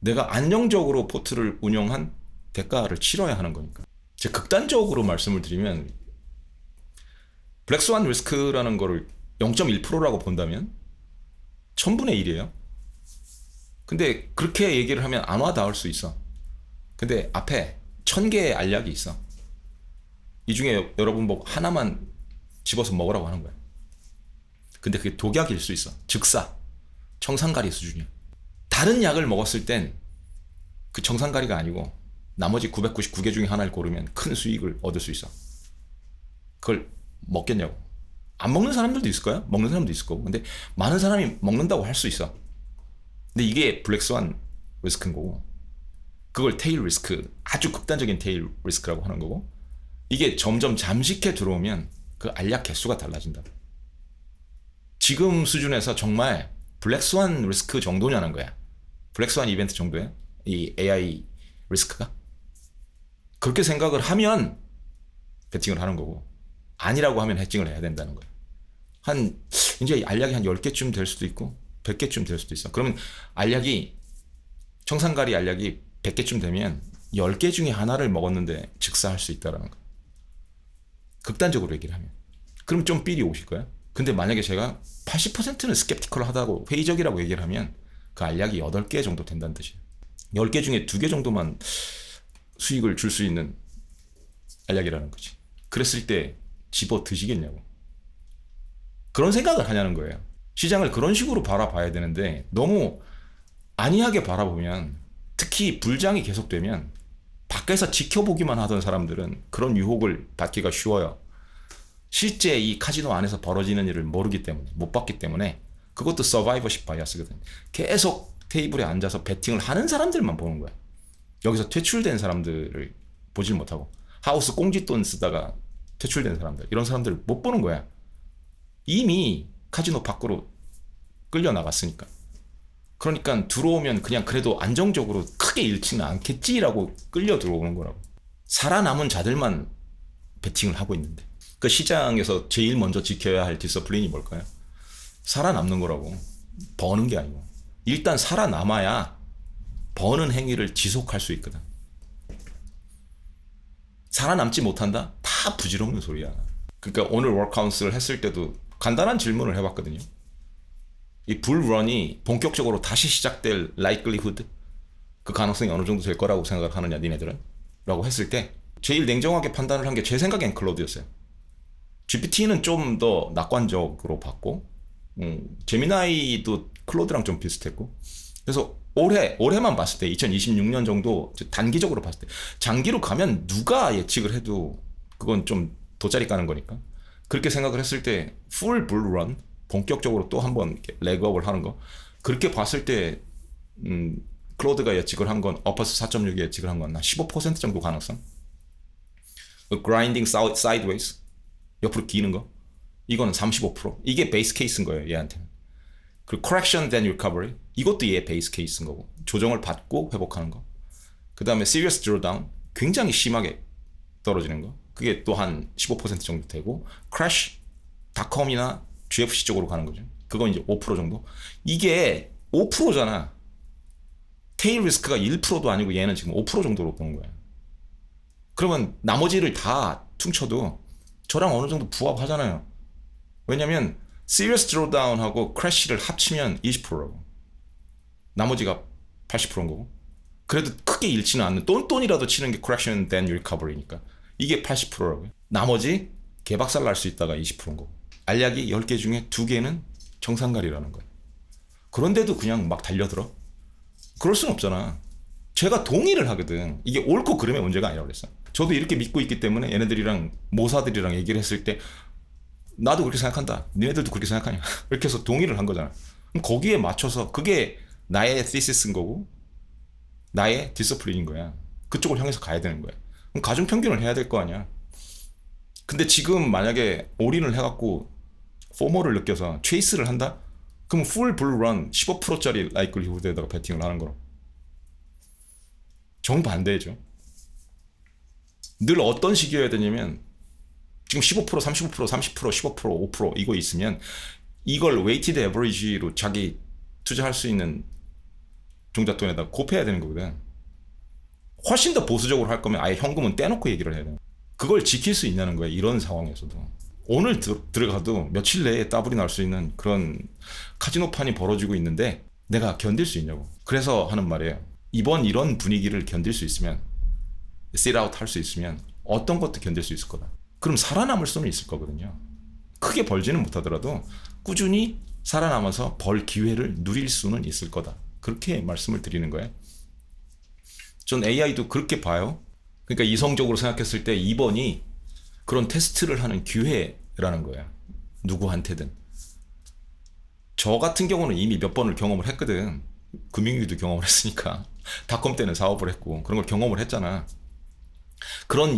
내가 안정적으로 포트를 운영한 대가를 치러야 하는 거니까. 제가 극단적으로 말씀을 드리면 블랙스완 리스크라는 거를 0.1%라고 본다면 1000분의 1이에요. 근데 그렇게 얘기를 하면 안 와닿을 수 있어. 근데 앞에 1000개의 알약이 있어. 이 중에 여러분 보고 하나만 집어서 먹으라고 하는 거야. 근데 그게 독약일 수 있어. 즉사, 청산가리 수준이야. 다른 약을 먹었을 땐 그 청산가리가 아니고 나머지 999개 중에 하나를 고르면 큰 수익을 얻을 수 있어. 그걸 먹겠냐고. 안 먹는 사람들도 있을 거야. 먹는 사람도 있을 거고. 근데 많은 사람이 먹는다고 할 수 있어. 근데 이게 블랙스완 리스크인 거고, 그걸 테일 리스크, 아주 극단적인 테일 리스크라고 하는 거고, 이게 점점 잠식해 들어오면 그 알약 개수가 달라진다. 지금 수준에서 정말 블랙스완 리스크 정도냐는 거야. 블랙스완 이벤트 정도야. 이 AI 리스크가. 그렇게 생각을 하면 베팅을 하는 거고, 아니라고 하면 해칭을 해야 된다는 거야. 이제 알약이 한 10개쯤 될 수도 있고 100개쯤 될 수도 있어. 그러면 청산가리 알약이 100개쯤 되면 10개 중에 하나를 먹었는데 즉사할 수 있다는 거야. 극단적으로 얘기를 하면. 그럼 좀 삘이 오실 거야. 근데 만약에 제가 80%는 스캡티컬하다고, 회의적이라고 얘기를 하면 그 알약이 8개 정도 된다는 뜻이에요. 10개 중에 2개 정도만 수익을 줄 수 있는 알약이라는 거지. 그랬을 때 집어 드시겠냐고. 그런 생각을 하냐는 거예요. 시장을 그런 식으로 바라봐야 되는데 너무 안이하게 바라보면, 특히 불장이 계속되면 밖에서 지켜보기만 하던 사람들은 그런 유혹을 받기가 쉬워요. 실제 이 카지노 안에서 벌어지는 일을 모르기 때문에, 못 봤기 때문에. 그것도 서바이버십 바이어스거든. 계속 테이블에 앉아서 베팅을 하는 사람들만 보는 거야. 여기서 퇴출된 사람들을 보질 못하고, 하우스 꽁짓돈 쓰다가 퇴출된 사람들, 이런 사람들을 못 보는 거야. 이미 카지노 밖으로 끌려 나갔으니까. 그러니까 들어오면 그냥 그래도 안정적으로 크게 잃지는 않겠지라고 끌려 들어오는 거라고. 살아남은 자들만 베팅을 하고 있는데, 그 시장에서 제일 먼저 지켜야 할 디서플린이 뭘까요? 살아남는 거라고. 버는 게 아니고. 일단 살아남아야 버는 행위를 지속할 수 있거든. 살아남지 못한다? 다 부질없는 소리야. 그러니까 오늘 워크카운슬을 했을 때도 간단한 질문을 해봤거든요. 이 불런이 본격적으로 다시 시작될 likelihood, 그 가능성이 어느 정도 될 거라고 생각을 하느냐 니네들은? 라고 했을 때 제일 냉정하게 판단을 한 게 제 생각엔 클로드였어요. GPT는 좀 더 낙관적으로 봤고, 제미나이도 클로드랑 좀 비슷했고. 그래서 올해만 봤을 때 2026년 정도 단기적으로 봤을 때, 장기로 가면 누가 예측을 해도 그건 좀 돗자리 까는 거니까, 그렇게 생각을 했을 때 풀 불런, 본격적으로 또 한번 레그업을 하는 거, 그렇게 봤을 때 클로드가 예측을 한 건, 어퍼스 4.6이 예측을 한 건 한 15% 정도 가능성. grinding sideways, 옆으로 기는 거, 이거는 35%. 이게 베이스 케이스인 거예요, 얘한테는. 그리고 correction then recovery, 이것도 얘 베이스 케이스인 거고, 조정을 받고 회복하는 거. 그 다음에 serious drawdown, 굉장히 심하게 떨어지는 거, 그게 또 한 15% 정도 되고, crash, 닷컴이나 GFC 쪽으로 가는 거죠. 그건 이제 5% 정도. 이게 5%잖아. 테일 리스크가 1%도 아니고 얘는 지금 5% 정도로 보는 거야. 그러면 나머지를 다 퉁쳐도 저랑 어느 정도 부합하잖아요. 왜냐면 serious drawdown하고 crash를 합치면 20%라고. 나머지가 80%인 거고. 그래도 크게 잃지는 않는, 똔똔이라도 치는 게 correction then recovery니까. 이게 80%라고요. 나머지 개박살 날 수 있다가 20%인 거고. 알약이 10개 중에 2개는 정상가리라는 거예요. 그런데도 그냥 막 달려들어? 그럴 순 없잖아. 제가 동의를 하거든. 이게 옳고 그름의 문제가 아니라고 그랬어. 저도 이렇게 믿고 있기 때문에 얘네들이랑 모사들이랑 얘기를 했을 때 나도 그렇게 생각한다. 니네들도 그렇게 생각하냐. 이렇게 해서 동의를 한 거잖아. 그럼 거기에 맞춰서 그게 나의 thesis 거고 나의 디스플린인 거야. 그쪽을 향해서 가야 되는 거야. 그럼 가중평균을 해야 될 거 아니야. 근데 지금 만약에 올인을 해갖고 포모를 느껴서 체이스를 한다? 그럼 풀 블루런 15%짜리 라이클리후드에다가 배팅을 하는 거로. 정반대죠. 늘 어떤 식이어야 되냐면 지금 15%, 35%, 30%, 15%, 5% 이거 있으면 이걸 웨이티드 에버리지로 자기 투자할 수 있는 종잣돈에다 곱해야 되는 거거든. 훨씬 더 보수적으로 할 거면 아예 현금은 떼놓고 얘기를 해야 돼. 그걸 지킬 수 있냐는 거야. 이런 상황에서도. 오늘 들어가도 며칠 내에 따블이 날 수 있는 그런 카지노판이 벌어지고 있는데 내가 견딜 수 있냐고. 그래서 하는 말이에요. 이번 이런 분위기를 견딜 수 있으면 sit out 할 수 있으면 어떤 것도 견딜 수 있을 거다. 그럼 살아남을 수는 있을 거거든요. 크게 벌지는 못하더라도 꾸준히 살아남아서 벌 기회를 누릴 수는 있을 거다. 그렇게 말씀을 드리는 거예요. 전 AI도 그렇게 봐요. 그러니까 이성적으로 생각했을 때 2번이 그런 테스트를 하는 기회라는 거야. 누구한테든. 저 같은 경우는 이미 몇 번을 경험을 했거든. 금융위기도 경험을 했으니까. 닷컴 때는 사업을 했고 그런 걸 경험을 했잖아.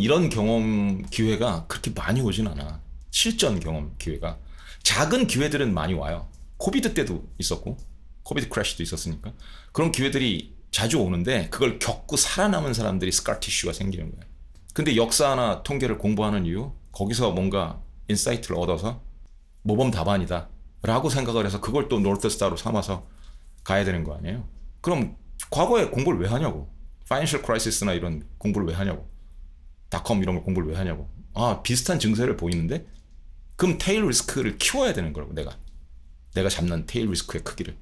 이런 경험 기회가 그렇게 많이 오진 않아. 실전 경험 기회가. 작은 기회들은 많이 와요. 코비드 때도 있었고 코비드 크래시도 있었으니까. 그런 기회들이 자주 오는데 그걸 겪고 살아남은 사람들이 스카 티슈가 생기는 거예요. 근데 역사나 통계를 공부하는 이유, 거기서 뭔가 인사이트를 얻어서 모범 답안이다 라고 생각을 해서 그걸 또 노스스타로 삼아서 가야 되는 거 아니에요. 그럼 과거에 공부를 왜 하냐고. 파이낸셜 크라이시스나 이런 공부를 왜 하냐고. 닷컴 이런 걸 공부를 왜 하냐고. 아, 비슷한 증세를 보이는데 그럼 테일 리스크를 키워야 되는 거라고. 내가 잡는 테일 리스크의 크기를.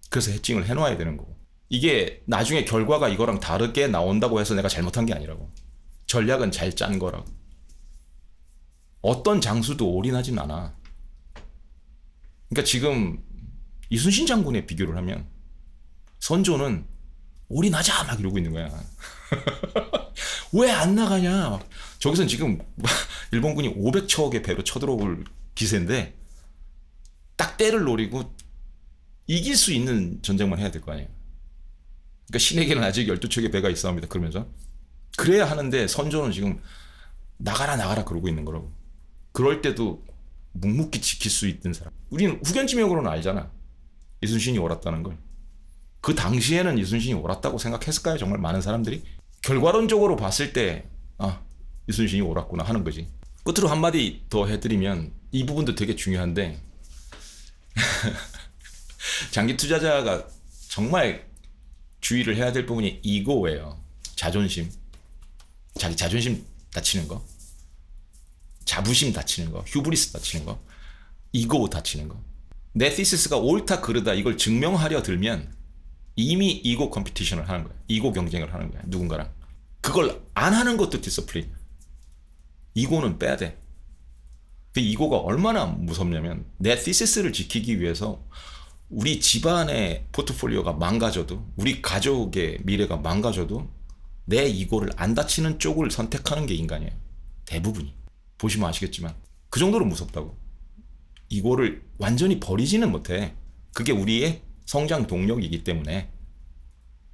그래서 해칭을 해놔야 되는 거고. 이게 나중에 결과가 이거랑 다르게 나온다고 해서 내가 잘못한 게 아니라고. 전략은 잘 짠 거라고. 어떤 장수도 올인하진 않아. 그러니까 지금 이순신 장군의 비교를 하면 선조는 올인하자 막 이러고 있는 거야. 왜 안 나가냐. 저기선 지금 일본군이 500척의 배로 쳐들어올 기세인데 딱 때를 노리고 이길 수 있는 전쟁만 해야 될 거 아니에요. 그러니까 신에게는 아직 12척의 배가 있어옵니다. 그러면서 그래야 하는데 선조는 지금 나가라 그러고 있는 거라고. 그럴 때도 묵묵히 지킬 수 있는 사람. 우리는 후견지명으로는 알잖아. 이순신이 옳았다는 걸. 그 당시에는 이순신이 옳았다고 생각했을까요? 정말 많은 사람들이? 결과론적으로 봤을 때 이순신이 옳았구나 하는 거지. 끝으로 한마디 더 해드리면 이 부분도 되게 중요한데 장기 투자자가 정말 주의를 해야 될 부분이 이거예요. 자존심. 자기 자존심 다치는 거. 자부심 다치는 거. 휴브리스 다치는 거. 이거 다치는 거. 내 티시스가 옳다 그르다 이걸 증명하려 들면 이미 이고 컴피티션을 하는 거야. 이고 경쟁을 하는 거야. 누군가랑. 그걸 안 하는 것도 디스플린. 이고는 빼야 돼. 그 이고가 얼마나 무섭냐면 내 티시스를 지키기 위해서 우리 집안의 포트폴리오가 망가져도 우리 가족의 미래가 망가져도 내 이고를 안 다치는 쪽을 선택하는 게 인간이에요. 대부분이. 보시면 아시겠지만 그 정도로 무섭다고. 이고를 완전히 버리지는 못해. 그게 우리의 성장 동력이기 때문에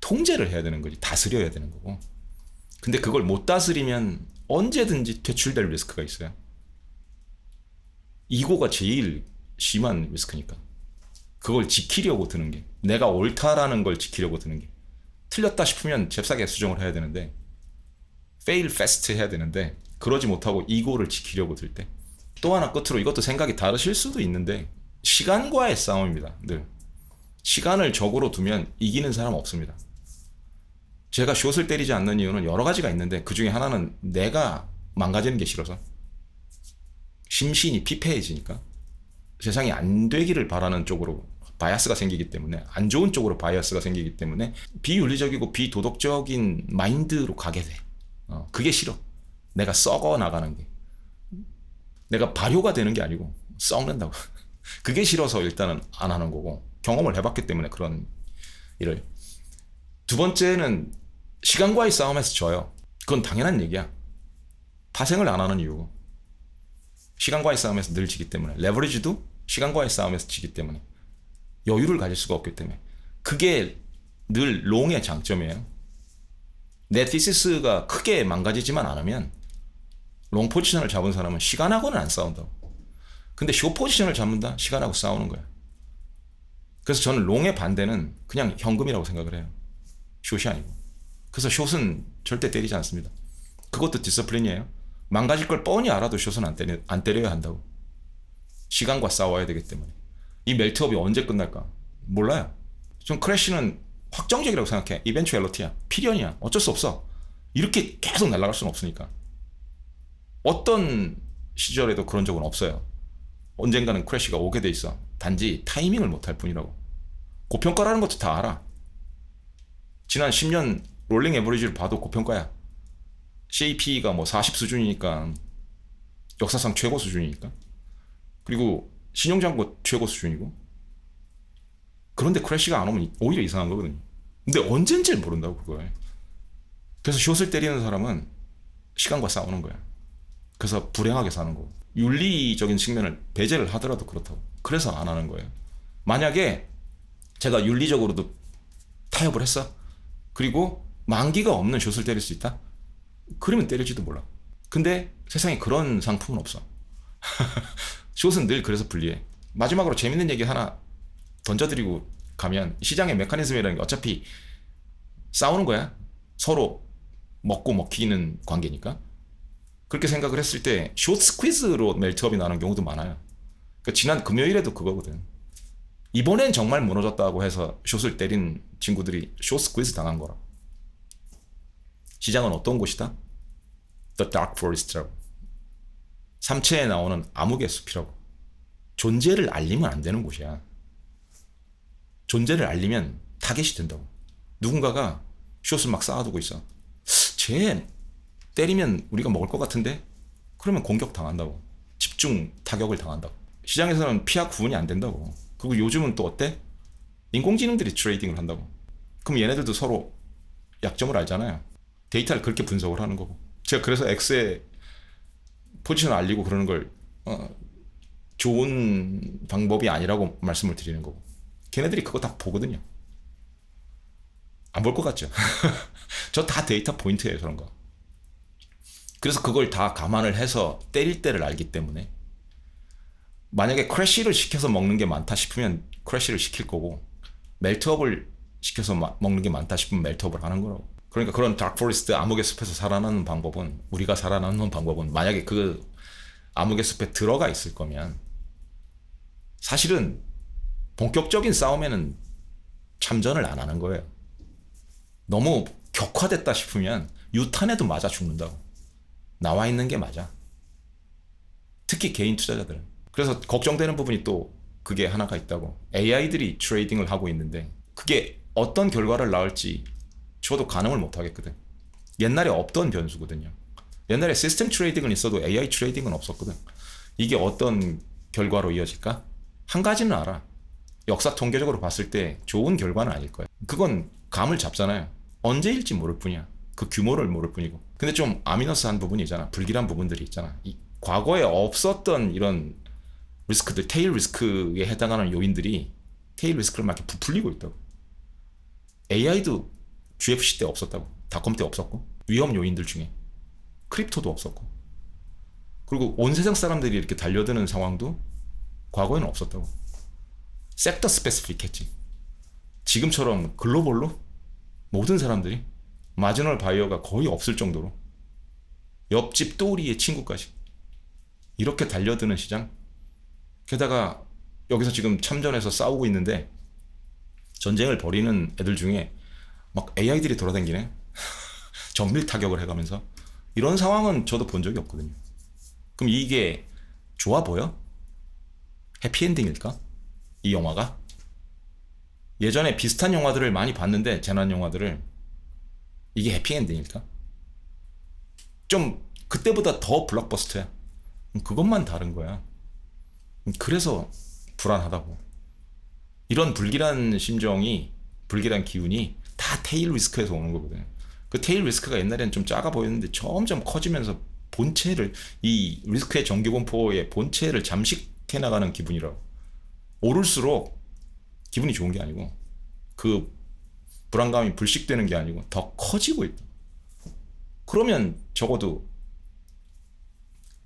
통제를 해야 되는 거지. 다스려야 되는 거고. 근데 그걸 못 다스리면 언제든지 퇴출될 리스크가 있어요. 이고가 제일 심한 리스크니까. 그걸 지키려고 드는 게, 내가 옳다라는 걸 지키려고 드는 게, 틀렸다 싶으면 잽싸게 수정을 해야 되는데 fail fast 해야 되는데 그러지 못하고 이고를 지키려고 들 때. 또 하나 끝으로 이것도 생각이 다르실 수도 있는데 시간과의 싸움입니다. 늘 시간을 적으로 두면 이기는 사람 없습니다. 제가 숏을 때리지 않는 이유는 여러 가지가 있는데 그 중에 하나는 내가 망가지는 게 싫어서. 심신이 피폐해지니까 세상이 안 되기를 바라는 쪽으로 바이어스가 생기기 때문에, 안 좋은 쪽으로 바이어스가 생기기 때문에 비윤리적이고 비도덕적인 마인드로 가게 돼. 그게 싫어. 내가 썩어 나가는 게. 내가 발효가 되는 게 아니고 썩는다고. 그게 싫어서 일단은 안 하는 거고, 경험을 해봤기 때문에 그런 일을. 두 번째는 시간과의 싸움에서 져요. 그건 당연한 얘기야. 파생을 안 하는 이유고, 시간과의 싸움에서 늘 지기 때문에. 레버리지도 시간과의 싸움에서 지기 때문에. 여유를 가질 수가 없기 때문에. 그게 늘 롱의 장점이에요. 내 티시스가 크게 망가지지만 않으면 롱 포지션을 잡은 사람은 시간하고는 안 싸운다고. 근데 숏 포지션을 잡는다? 시간하고 싸우는 거야. 그래서 저는 롱의 반대는 그냥 현금이라고 생각을 해요. 숏이 아니고. 그래서 숏은 절대 때리지 않습니다. 그것도 디스플린이에요. 망가질 걸 뻔히 알아도 숏은 안 때려야 한다고. 시간과 싸워야 되기 때문에. 이 멜트업이 언제 끝날까? 몰라요. 전 크래쉬는 확정적이라고 생각해. 이벤츄얼리티야. 필연이야. 어쩔 수 없어. 이렇게 계속 날아갈 수는 없으니까. 어떤 시절에도 그런 적은 없어요. 언젠가는 크래쉬가 오게 돼 있어. 단지 타이밍을 못할 뿐이라고. 고평가라는 것도 다 알아. 지난 10년 롤링 에버리지를 봐도 고평가야. CAP가 뭐 40 수준이니까 역사상 최고 수준이니까. 그리고 신용장고 최고 수준이고. 그런데 크래쉬가 안 오면 오히려 이상한 거거든요. 근데 언젠지를 모른다고 그걸. 그래서 숏을 때리는 사람은 시간과 싸우는 거야. 그래서 불행하게 사는 거고. 윤리적인 측면을 배제를 하더라도 그렇다고. 그래서 안 하는 거예요. 만약에 제가 윤리적으로도 타협을 했어. 그리고 만기가 없는 숏을 때릴 수 있다? 그러면 때릴지도 몰라. 근데 세상에 그런 상품은 없어. 숏은 늘 그래서 불리해. 마지막으로 재밌는 얘기 하나 던져드리고 가면, 시장의 메커니즘이라는 게 어차피 싸우는 거야. 서로 먹고 먹히는 관계니까. 그렇게 생각을 했을 때 숏 스퀴즈로 멜트업이 나는 경우도 많아요. 그러니까 지난 금요일에도 그거거든. 이번엔 정말 무너졌다고 해서 숏을 때린 친구들이 숏 스퀴즈 당한 거라. 시장은 어떤 곳이다? The Dark Forest라고. 삼체에 나오는 암흑의 숲이라고. 존재를 알리면 안 되는 곳이야. 존재를 알리면 타겟이 된다고. 누군가가 숏을 막 쌓아두고 있어. 쟤 때리면 우리가 먹을 것 같은데? 그러면 공격 당한다고. 집중 타격을 당한다고. 시장에서는 피하 구분이 안 된다고. 그리고 요즘은 또 어때? 인공지능들이 트레이딩을 한다고. 그럼 얘네들도 서로 약점을 알잖아요. 데이터를 그렇게 분석을 하는 거고. 제가 그래서 X의 포지션을 알리고 그러는 걸 좋은 방법이 아니라고 말씀을 드리는 거고. 걔네들이 그거 다 보거든요. 안 볼 것 같죠? 저 다 데이터 포인트예요, 저런 거. 그래서 그걸 다 감안을 해서 때릴 때를 알기 때문에, 만약에 크래쉬를 시켜서 먹는 게 많다 싶으면 크래쉬를 시킬 거고, 멜트업을 시켜서 먹는 게 많다 싶으면 멜트업을 하는 거라고. 그러니까 그런 다크포레스트 암흑의 숲에서 살아나는 방법은, 우리가 살아남는 방법은, 만약에 그 암흑의 숲에 들어가 있을 거면 사실은 본격적인 싸움에는 참전을 안 하는 거예요. 너무 격화됐다 싶으면 유탄에도 맞아 죽는다고. 나와 있는 게 맞아. 특히 개인 투자자들은. 그래서 걱정되는 부분이 또 그게 하나가 있다고. AI들이 트레이딩을 하고 있는데 그게 어떤 결과를 낳을지 저도 가늠을 못 하겠거든. 옛날에 없던 변수거든요. 옛날에 시스템 트레이딩은 있어도 AI 트레이딩은 없었거든. 이게 어떤 결과로 이어질까? 한 가지는 알아. 역사 통계적으로 봤을 때 좋은 결과는 아닐 거야. 그건 감을 잡잖아요. 언제일지 모를 뿐이야. 그 규모를 모를 뿐이고. 근데 좀 아미너스한 부분이 있잖아. 불길한 부분들이 있잖아. 과거에 없었던 이런 리스크들, 테일 리스크에 해당하는 요인들이 테일 리스크를 막 이렇게 부풀리고 있다고. AI도 GFC 때 없었다고. 닷컴 때 없었고. 위험 요인들 중에 크립토도 없었고. 그리고 온 세상 사람들이 이렇게 달려드는 상황도 과거에는 없었다고. 섹터 스페시픽 했지. 지금처럼 글로벌로 모든 사람들이, 마지널 바이어가 거의 없을 정도로, 옆집 또우리의 친구까지 이렇게 달려드는 시장. 게다가 여기서 지금 참전해서 싸우고 있는데 전쟁을 벌이는 애들 중에 막 AI들이 돌아다니네. 정밀 타격을 해가면서. 이런 상황은 저도 본 적이 없거든요. 그럼 이게 좋아 보여? 해피엔딩일까? 이 영화가? 예전에 비슷한 영화들을 많이 봤는데, 재난 영화들을, 이게 해피엔딩일까? 좀 그때보다 더 블록버스터야. 그것만 다른 거야. 그래서 불안하다고. 이런 불길한 심정이, 불길한 기운이 다 테일 리스크에서 오는 거거든. 그 테일 리스크가 옛날에는 좀 작아 보였는데 점점 커지면서 본체를, 이 리스크의 전기공포의 본체를 잠식해 나가는 기분이라고. 오를수록 기분이 좋은 게 아니고, 그 불안감이 불식되는 게 아니고 더 커지고 있다. 그러면 적어도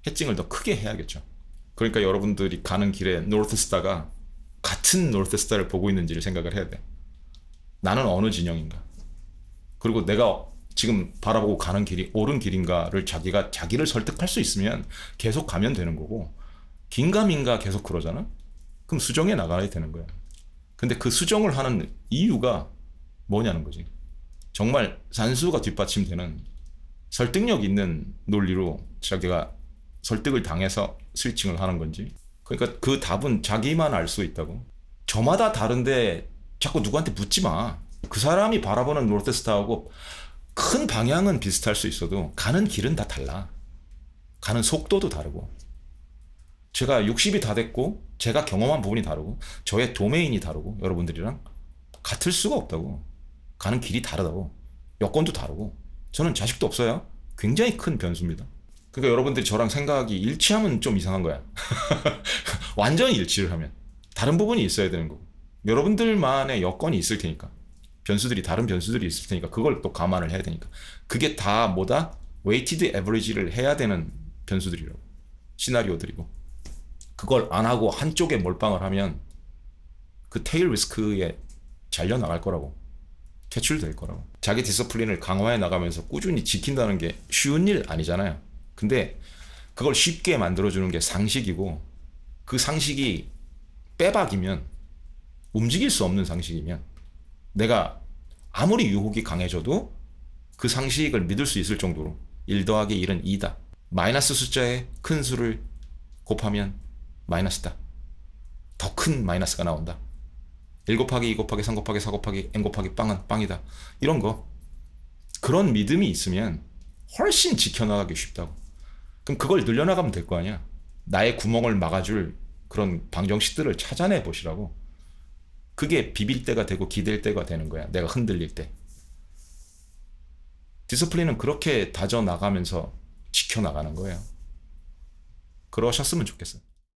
해칭을 더 크게 해야겠죠. 그러니까 여러분들이 가는 길에 노스스타가 같은 노스스타를 보고 있는지를 생각을 해야 돼. 나는 어느 진영인가? 그리고 내가 지금 바라보고 가는 길이 옳은 길인가를 자기를 설득할 수 있으면 계속 가면 되는 거고, 긴가민가 계속 그러잖아? 그럼 수정해 나가야 되는 거야. 근데 그 수정을 하는 이유가 뭐냐는 거지. 정말 산수가 뒷받침되는 설득력 있는 논리로 자기가 설득을 당해서 스위칭을 하는 건지. 그러니까 그 답은 자기만 알 수 있다고. 저마다 다른데 자꾸 누구한테 묻지 마. 그 사람이 바라보는 노스스타하고 큰 방향은 비슷할 수 있어도 가는 길은 다 달라. 가는 속도도 다르고. 제가 60이 다 됐고 제가 경험한 부분이 다르고 저의 도메인이 다르고 여러분들이랑 같을 수가 없다고. 가는 길이 다르다고. 여건도 다르고. 저는 자식도 없어요. 굉장히 큰 변수입니다. 그러니까 여러분들이 저랑 생각이 일치하면 좀 이상한 거야. 완전히 일치를 하면 다른 부분이 있어야 되는 거고, 여러분들만의 여건이 있을 테니까, 변수들이, 다른 변수들이 있을 테니까 그걸 또 감안을 해야 되니까, 그게 다 뭐다? 웨이티드 에버리지를 해야 되는 변수들이라고, 시나리오들이고, 그걸 안 하고 한쪽에 몰빵을 하면 그 테일 리스크에 잘려 나갈 거라고, 퇴출될 거라고. 자기 디서플린을 강화해 나가면서 꾸준히 지킨다는 게 쉬운 일 아니잖아요. 근데 그걸 쉽게 만들어주는 게 상식이고, 그 상식이 빼박이면, 움직일 수 없는 상식이면, 내가 아무리 유혹이 강해져도 그 상식을 믿을 수 있을 정도로 1 더하기 1은 2다. 마이너스 숫자에 큰 수를 곱하면 마이너스다. 더 큰 마이너스가 나온다. 1 곱하기 2 곱하기 3 곱하기 4 곱하기 n 곱하기 빵은 빵이다. 이런 거. 그런 믿음이 있으면 훨씬 지켜나가기 쉽다고. 그럼 그걸 늘려나가면 될 거 아니야. 나의 구멍을 막아줄 그런 방정식들을 찾아내 보시라고. 그게 비빌 때가 되고 기댈 때가 되는 거야. 내가 흔들릴 때. 디스플린은 그렇게 다져나가면서 지켜나가는 거예요. 그러셨으면 좋겠어요.